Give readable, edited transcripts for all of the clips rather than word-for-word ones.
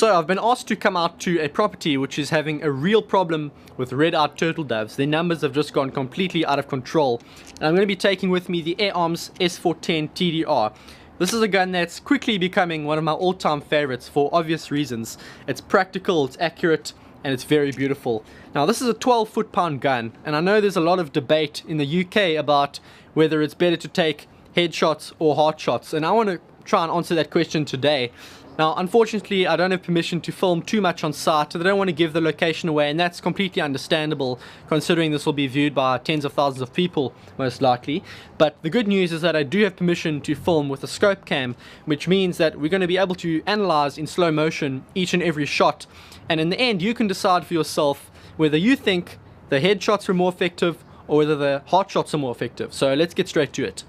So I've been asked to come out to a property which is having a real problem with red-eyed turtle doves. Their numbers have just gone completely out of control. And I'm going to be taking with me the Air Arms S410 TDR. This is a gun that's quickly becoming one of my all-time favorites for obvious reasons. It's practical, it's accurate, and it's very beautiful. Now this is a 12 foot-pound gun, and I know there's a lot of debate in the UK about whether it's better to take headshots or heart shots, and I want to try and answer that question today. Now, unfortunately, I don't have permission to film too much on site, so I don't want to give the location away, and that's completely understandable considering this will be viewed by tens of thousands of people, most likely. But the good news is that I do have permission to film with a scope cam, which means that we're going to be able to analyze in slow motion each and every shot, and in the end, you can decide for yourself whether you think the headshots are more effective or whether the heart shots are more effective. So let's get straight to it.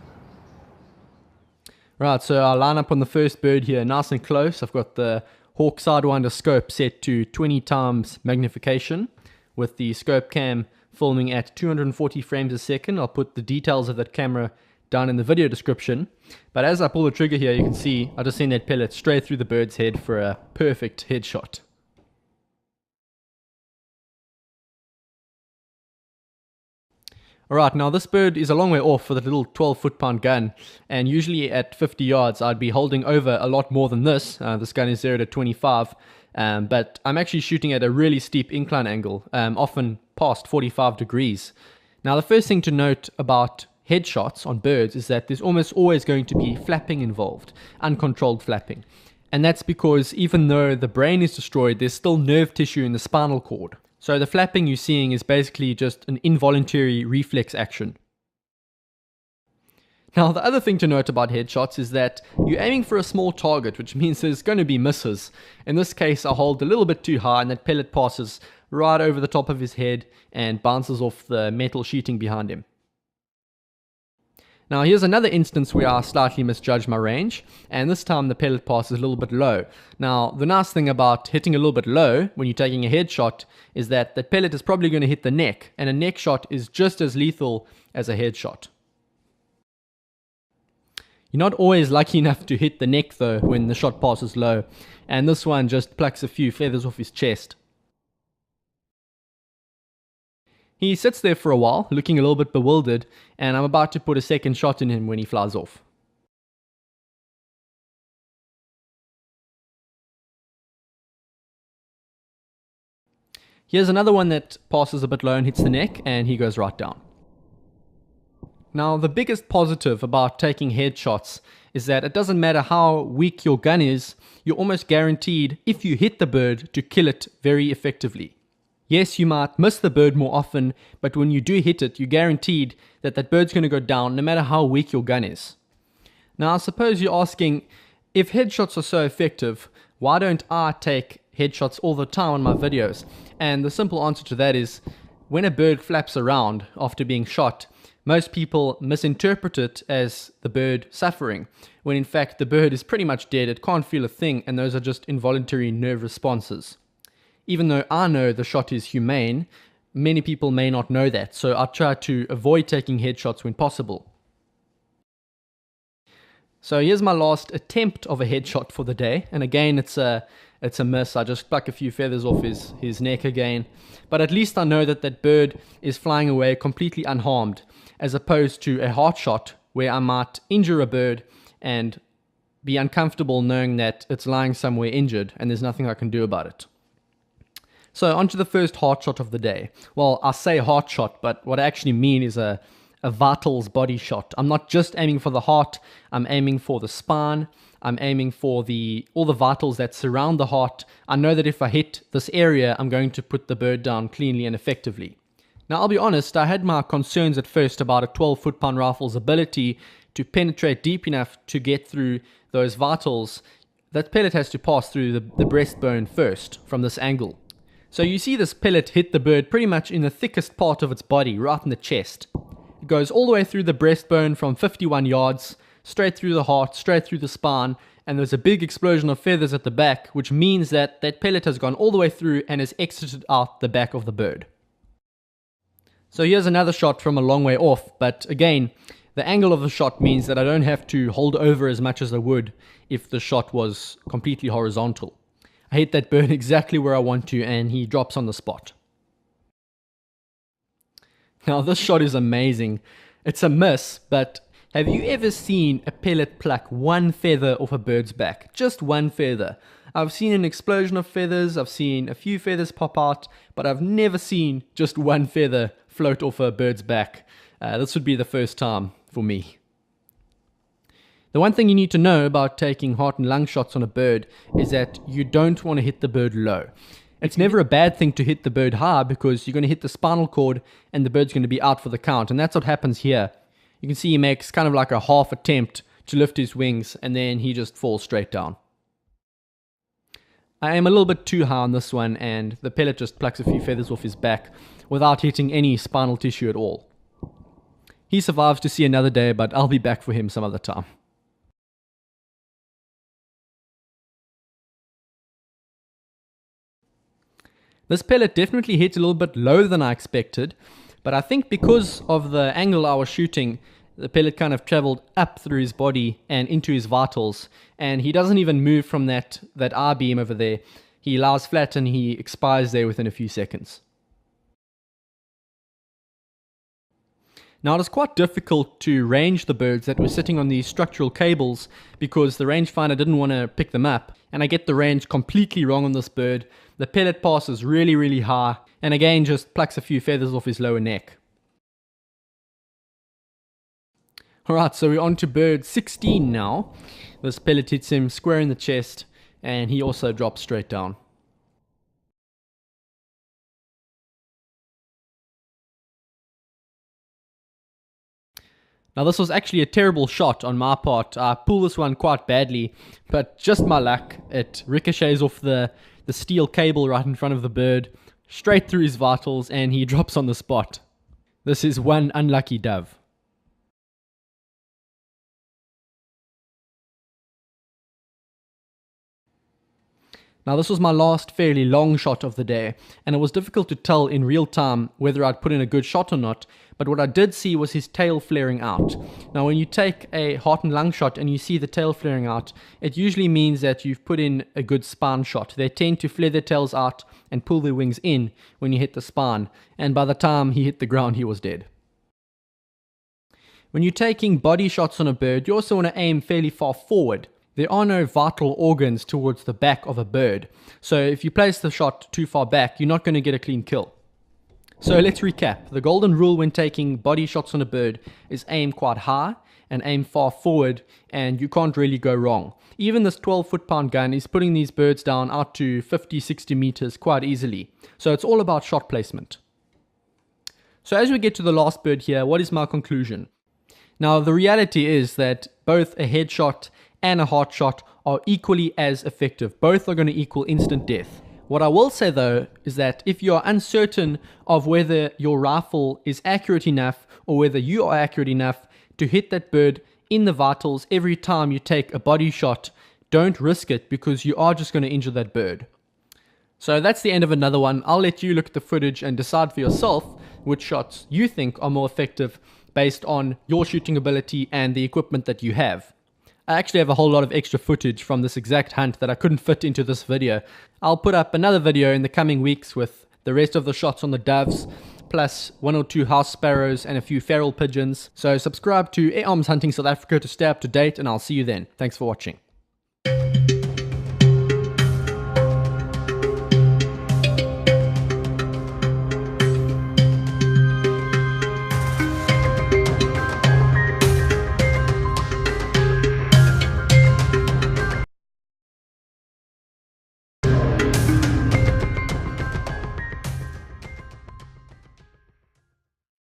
Right, so I'll line up on the first bird here, nice and close. I've got the Hawk Sidewinder scope set to 20 times magnification with the scope cam filming at 240 frames a second. I'll put the details of that camera down in the video description. But as I pull the trigger here, you can see I just send that pellet straight through the bird's head for a perfect headshot. Alright, now this bird is a long way off for the little 12 foot-pound gun, and usually at 50 yards I'd be holding over a lot more than this. This gun is 0 to 25, but I'm actually shooting at a really steep incline angle, often past 45 degrees. Now the first thing to note about headshots on birds is that there's almost always going to be flapping involved, uncontrolled flapping. And that's because even though the brain is destroyed, there's still nerve tissue in the spinal cord. So the flapping you're seeing is basically just an involuntary reflex action. Now the other thing to note about headshots is that you're aiming for a small target, which means there's going to be misses. In this case, I hold a little bit too high and that pellet passes right over the top of his head and bounces off the metal sheeting behind him. Now here's another instance where I slightly misjudged my range, and this time the pellet pass is a little bit low. Now the nice thing about hitting a little bit low when you're taking a headshot is that the pellet is probably going to hit the neck, and a neck shot is just as lethal as a headshot. You're not always lucky enough to hit the neck though when the shot passes low, and this one just plucks a few feathers off his chest. He sits there for a while, looking a little bit bewildered, and I'm about to put a second shot in him when he flies off. Here's another one that passes a bit low and hits the neck, and he goes right down. Now, the biggest positive about taking headshots is that it doesn't matter how weak your gun is, you're almost guaranteed, if you hit the bird, to kill it very effectively. Yes, you might miss the bird more often, but when you do hit it, you're guaranteed that that bird's going to go down no matter how weak your gun is. Now, I suppose you're asking, if headshots are so effective, why don't I take headshots all the time on my videos? And the simple answer to that is, when a bird flaps around after being shot, most people misinterpret it as the bird suffering, when in fact the bird is pretty much dead, it can't feel a thing, and those are just involuntary nerve responses. Even though I know the shot is humane, many people may not know that, so I try to avoid taking headshots when possible. So here's my last attempt of a headshot for the day, and again it's a miss. I just pluck a few feathers off his neck again, but at least I know that that bird is flying away completely unharmed, as opposed to a heart shot where I might injure a bird and be uncomfortable knowing that it's lying somewhere injured and there's nothing I can do about it. So on to the first heart shot of the day. Well, I say heart shot, but what I actually mean is a vitals body shot. I'm not just aiming for the heart, I'm aiming for the spine, I'm aiming for all the vitals that surround the heart. I know that if I hit this area, I'm going to put the bird down cleanly and effectively. Now, I'll be honest, I had my concerns at first about a 12 foot-pound rifle's ability to penetrate deep enough to get through those vitals. That pellet has to pass through the breastbone first from this angle. So you see this pellet hit the bird pretty much in the thickest part of its body, right in the chest. It goes all the way through the breastbone from 51 yards, straight through the heart, straight through the spine, and there's a big explosion of feathers at the back, which means that that pellet has gone all the way through and has exited out the back of the bird. So here's another shot from a long way off, but again, the angle of the shot means that I don't have to hold over as much as I would if the shot was completely horizontal. I hit that bird exactly where I want to, and he drops on the spot. Now this shot is amazing. It's a miss, but have you ever seen a pellet pluck one feather off a bird's back? Just one feather. I've seen an explosion of feathers, I've seen a few feathers pop out, but I've never seen just one feather float off a bird's back. This would be the first time for me. The one thing you need to know about taking heart and lung shots on a bird is that you don't want to hit the bird low. It's never a bad thing to hit the bird high because you're going to hit the spinal cord and the bird's going to be out for the count. And that's what happens here. You can see he makes kind of like a half attempt to lift his wings and then he just falls straight down. I am a little bit too high on this one and the pellet just plucks a few feathers off his back without hitting any spinal tissue at all. He survives to see another day, but I'll be back for him some other time. This pellet definitely hit a little bit lower than I expected, but I think because of the angle I was shooting, the pellet kind of traveled up through his body and into his vitals, and he doesn't even move from that I-beam over there. He lies flat and he expires there within a few seconds. Now it is quite difficult to range the birds that were sitting on these structural cables because the rangefinder didn't want to pick them up, and I get the range completely wrong on this bird. The pellet passes really high and again just plucks a few feathers off his lower neck. Alright, so we're on to bird 16 now. This pellet hits him square in the chest and he also drops straight down. Now this was actually a terrible shot on my part. I pulled this one quite badly, but just my luck, it ricochets off the steel cable right in front of the bird, straight through his vitals, and he drops on the spot. This is one unlucky dove. Now this was my last fairly long shot of the day, and it was difficult to tell in real time whether I'd put in a good shot or not, but what I did see was his tail flaring out. Now when you take a heart and lung shot and you see the tail flaring out, it usually means that you've put in a good spine shot. They tend to flare their tails out and pull their wings in when you hit the spine, and by the time he hit the ground he was dead. When you're taking body shots on a bird, you also want to aim fairly far forward. There are no vital organs towards the back of a bird, so if you place the shot too far back, you're not going to get a clean kill. So let's recap. The golden rule when taking body shots on a bird is aim quite high and aim far forward, and you can't really go wrong. Even this 12 foot-pound gun is putting these birds down out to 50-60 meters quite easily. So it's all about shot placement. So as we get to the last bird here, what is my conclusion? Now the reality is that both a headshot and a heart shot are equally as effective. Both are going to equal instant death. What I will say though is that if you are uncertain of whether your rifle is accurate enough or whether you are accurate enough to hit that bird in the vitals every time you take a body shot, don't risk it because you are just going to injure that bird. So that's the end of another one. I'll let you look at the footage and decide for yourself which shots you think are more effective based on your shooting ability and the equipment that you have. I actually have a whole lot of extra footage from this exact hunt that I couldn't fit into this video. I'll put up another video in the coming weeks with the rest of the shots on the doves, plus 1 or 2 house sparrows and a few feral pigeons. So subscribe to Air Arms Hunting South Africa to stay up to date, and I'll see you then. Thanks for watching.